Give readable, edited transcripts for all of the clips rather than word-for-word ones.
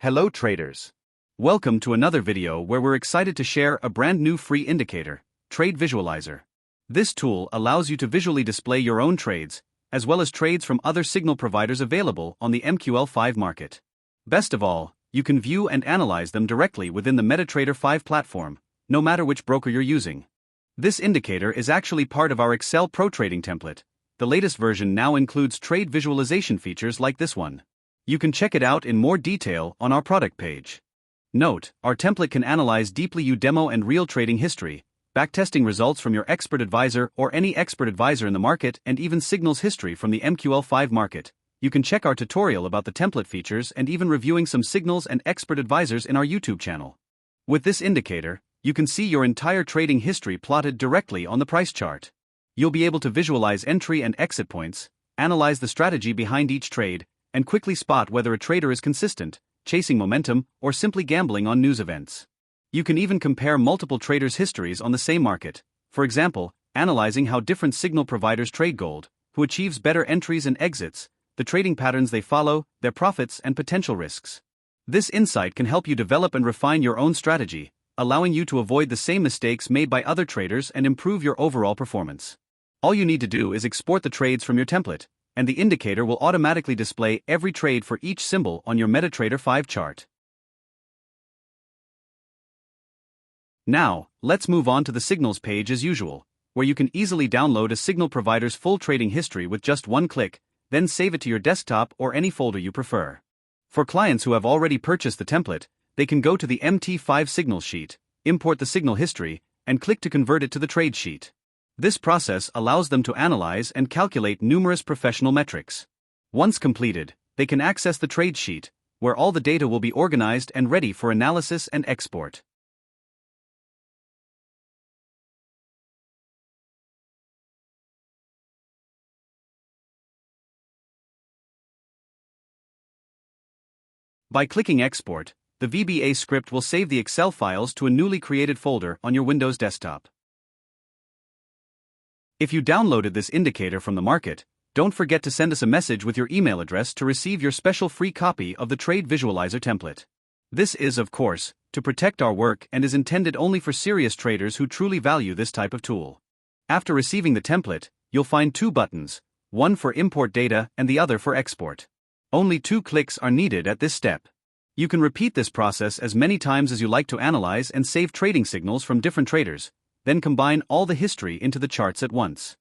Hello traders. Welcome to another video where we're excited to share a brand new free indicator, Trade Visualizer. This tool allows you to visually display your own trades, as well as trades from other signal providers available on the MT5 market. Best of all, you can view and analyze them directly within the MetaTrader 5 platform, no matter which broker you're using. This indicator is actually part of our Excel Pro Trading template. The latest version now includes trade visualization features like this one. You can check it out in more detail on our product page. Note, our template can analyze deeply your demo and real trading history, backtesting results from your expert advisor or any expert advisor in the market, and even signals history from the MQL5 market. You can check our tutorial about the template features and even reviewing some signals and expert advisors in our YouTube channel. With this indicator, you can see your entire trading history plotted directly on the price chart. You'll be able to visualize entry and exit points, analyze the strategy behind each trade, and quickly spot whether a trader is consistent, chasing momentum, or simply gambling on news events. You can even compare multiple traders' histories on the same market, for example, analyzing how different signal providers trade gold, who achieves better entries and exits, the trading patterns they follow, their profits and potential risks. This insight can help you develop and refine your own strategy, allowing you to avoid the same mistakes made by other traders and improve your overall performance. All you need to do is export the trades from your template, and the indicator will automatically display every trade for each symbol on your MetaTrader 5 chart. Now, let's move on to the signals page as usual, where you can easily download a signal provider's full trading history with just one click, then save it to your desktop or any folder you prefer. For clients who have already purchased the template, they can go to the MT5 signals sheet, import the signal history, and click to convert it to the trade sheet. This process allows them to analyze and calculate numerous professional metrics. Once completed, they can access the trade sheet, where all the data will be organized and ready for analysis and export. By clicking Export, the VBA script will save the Excel files to a newly created folder on your Windows desktop. If you downloaded this indicator from the market, don't forget to send us a message with your email address to receive your special free copy of the Trade Visualizer template. This is, of course, to protect our work and is intended only for serious traders who truly value this type of tool. After receiving the template, you'll find two buttons, one for import data and the other for export. Only 2 clicks are needed at this step. You can repeat this process as many times as you like to analyze and save trading signals from different traders, then combine all the history into the charts at once.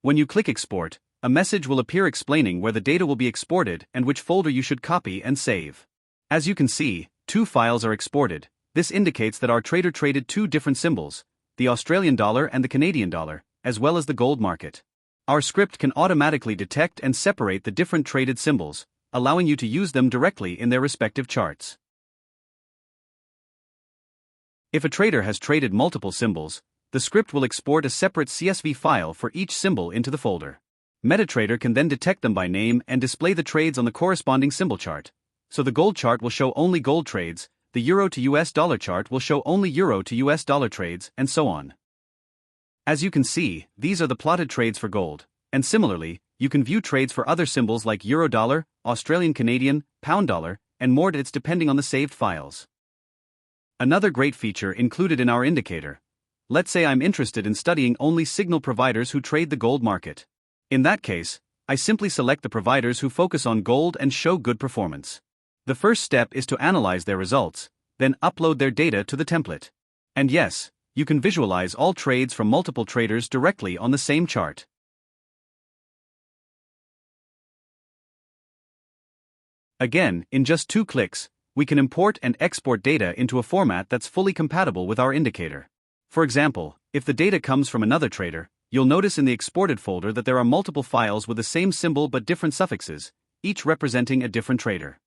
When you click Export, a message will appear explaining where the data will be exported and which folder you should copy and save. As you can see, 2 files are exported. This indicates that our trader traded 2 different symbols, the Australian dollar and the Canadian dollar, as well as the gold market. Our script can automatically detect and separate the different traded symbols, allowing you to use them directly in their respective charts. If a trader has traded multiple symbols, the script will export a separate CSV file for each symbol into the folder. MetaTrader can then detect them by name and display the trades on the corresponding symbol chart. So the gold chart will show only gold trades, the euro to US dollar chart will show only euro to US dollar trades, and so on. As you can see, these are the plotted trades for gold, and similarly, you can view trades for other symbols like euro dollar, Australian Canadian, pound dollar, and more. It's depending on the saved files. Another great feature included in our indicator. Let's say I'm interested in studying only signal providers who trade the gold market. In that case, I simply select the providers who focus on gold and show good performance. The first step is to analyze their results, then upload their data to the template. And yes, you can visualize all trades from multiple traders directly on the same chart. Again, in just 2 clicks, we can import and export data into a format that's fully compatible with our indicator. For example, if the data comes from another trader, you'll notice in the exported folder that there are multiple files with the same symbol but different suffixes, each representing a different trader.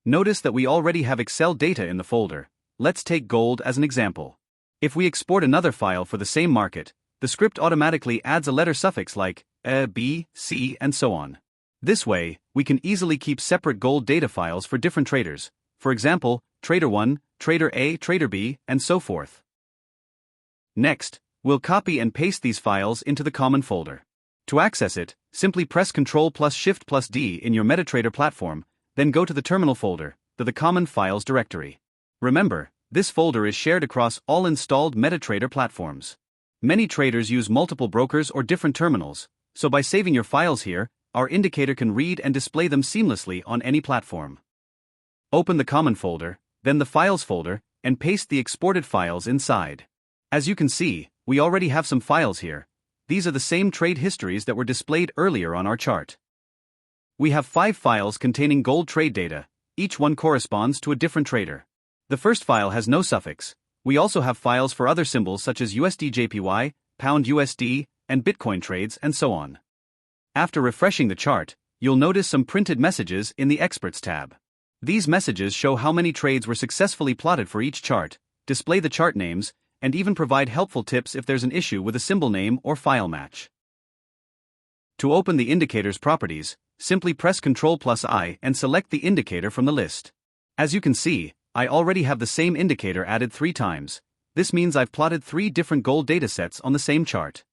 Notice that we already have Excel data in the folder. Let's take gold as an example. If we export another file for the same market, the script automatically adds a letter suffix like A, B, C, and so on. This way, we can easily keep separate gold data files for different traders, for example, Trader 1, Trader A, Trader B, and so forth. Next, we'll copy and paste these files into the common folder. To access it, simply press Ctrl plus Shift plus D in your MetaTrader platform, then go to the terminal folder, to the Common Files directory. Remember, this folder is shared across all installed MetaTrader platforms. Many traders use multiple brokers or different terminals, so by saving your files here, our indicator can read and display them seamlessly on any platform. Open the Common folder, then the Files folder, and paste the exported files inside. As you can see, we already have some files here. These are the same trade histories that were displayed earlier on our chart. We have 5 files containing gold trade data, each one corresponds to a different trader. The first file has no suffix. We also have files for other symbols such as USD/JPY, Pound USD, and Bitcoin trades, and so on. After refreshing the chart, you'll notice some printed messages in the Experts tab. These messages show how many trades were successfully plotted for each chart, display the chart names, and even provide helpful tips if there's an issue with a symbol name or file match. To open the indicator's properties, simply press Ctrl+I and select the indicator from the list. As you can see, I already have the same indicator added 3 times. This means I've plotted 3 different gold datasets on the same chart.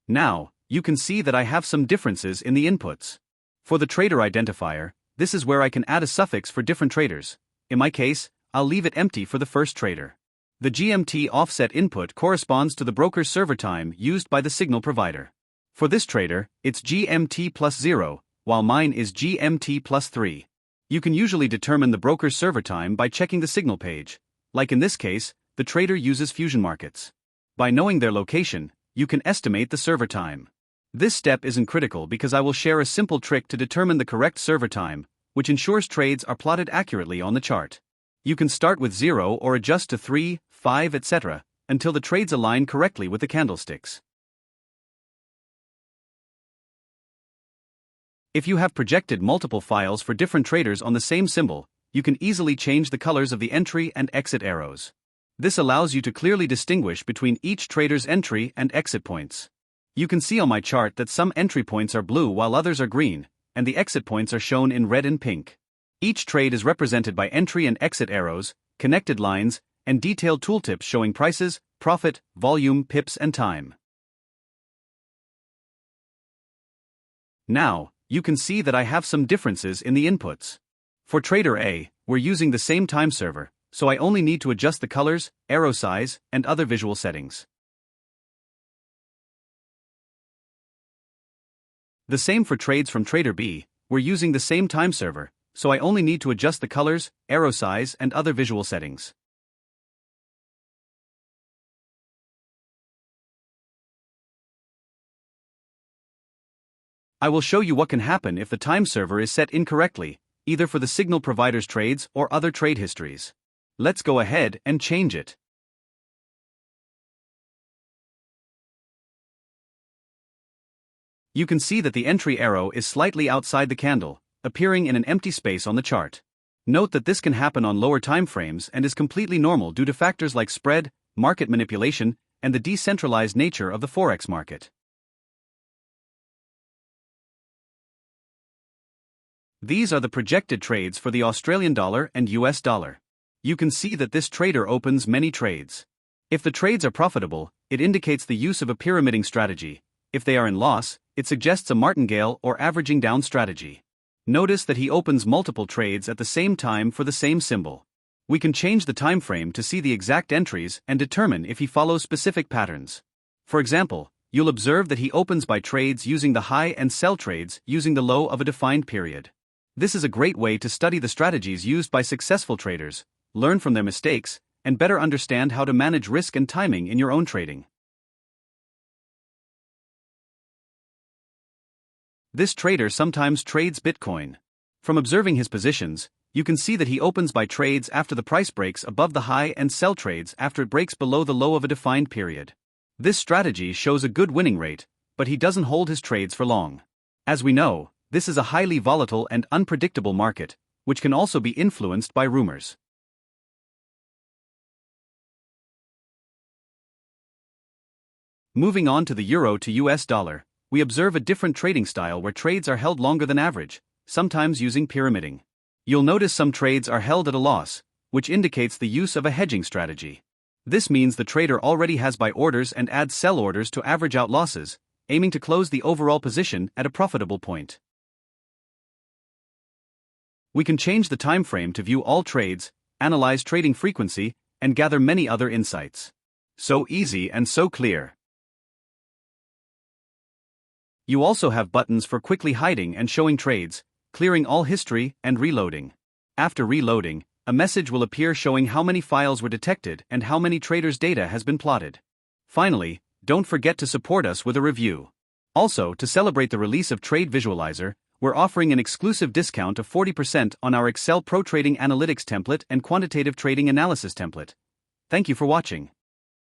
Now, you can see that I have some differences in the inputs. For the trader identifier, this is where I can add a suffix for different traders. In my case, I'll leave it empty for the first trader. The GMT offset input corresponds to the broker's server time used by the signal provider. For this trader, it's GMT+0, while mine is GMT+3. You can usually determine the broker's server time by checking the signal page. Like in this case, the trader uses Fusion Markets. By knowing their location, you can estimate the server time. This step isn't critical because I will share a simple trick to determine the correct server time, which ensures trades are plotted accurately on the chart. You can start with 0 or adjust to 3, 5, etc., until the trades align correctly with the candlesticks. If you have projected multiple files for different traders on the same symbol, you can easily change the colors of the entry and exit arrows. This allows you to clearly distinguish between each trader's entry and exit points. You can see on my chart that some entry points are blue while others are green, and the exit points are shown in red and pink. Each trade is represented by entry and exit arrows, connected lines, and detailed tooltips showing prices, profit, volume, pips, and time. Now, you can see that I have some differences in the inputs. For Trader A, we're using the same time server, so I only need to adjust the colors, arrow size, and other visual settings. The same for trades from Trader B, we're using the same time server, so I only need to adjust the colors, arrow size, and other visual settings. I will show you what can happen if the time server is set incorrectly, either for the signal provider's trades or other trade histories. Let's go ahead and change it. You can see that the entry arrow is slightly outside the candle, appearing in an empty space on the chart. Note that this can happen on lower time frames and is completely normal due to factors like spread, market manipulation, and the decentralized nature of the forex market. These are the projected trades for the Australian dollar and US dollar. You can see that this trader opens many trades. If the trades are profitable, it indicates the use of a pyramiding strategy. If they are in loss, it suggests a martingale or averaging down strategy. Notice that he opens multiple trades at the same time for the same symbol. We can change the time frame to see the exact entries and determine if he follows specific patterns. For example, you'll observe that he opens by trades using the high and sell trades using the low of a defined period. This is a great way to study the strategies used by successful traders, learn from their mistakes, and better understand how to manage risk and timing in your own trading. This trader sometimes trades Bitcoin. From observing his positions, you can see that he opens by trades after the price breaks above the high and sell trades after it breaks below the low of a defined period. This strategy shows a good winning rate, but he doesn't hold his trades for long. As we know, this is a highly volatile and unpredictable market, which can also be influenced by rumors. Moving on to the euro to US dollar, we observe a different trading style where trades are held longer than average, sometimes using pyramiding. You'll notice some trades are held at a loss, which indicates the use of a hedging strategy. This means the trader already has buy orders and adds sell orders to average out losses, aiming to close the overall position at a profitable point. We can change the time frame to view all trades, analyze trading frequency, and gather many other insights. So easy and so clear. You also have buttons for quickly hiding and showing trades, clearing all history, and reloading. After reloading, a message will appear showing how many files were detected and how many traders' data has been plotted. Finally, don't forget to support us with a review. Also, to celebrate the release of Trade Visualizer, we're offering an exclusive discount of 40% on our Excel Pro Trading Analytics template and Quantitative Trading Analysis template. Thank you for watching.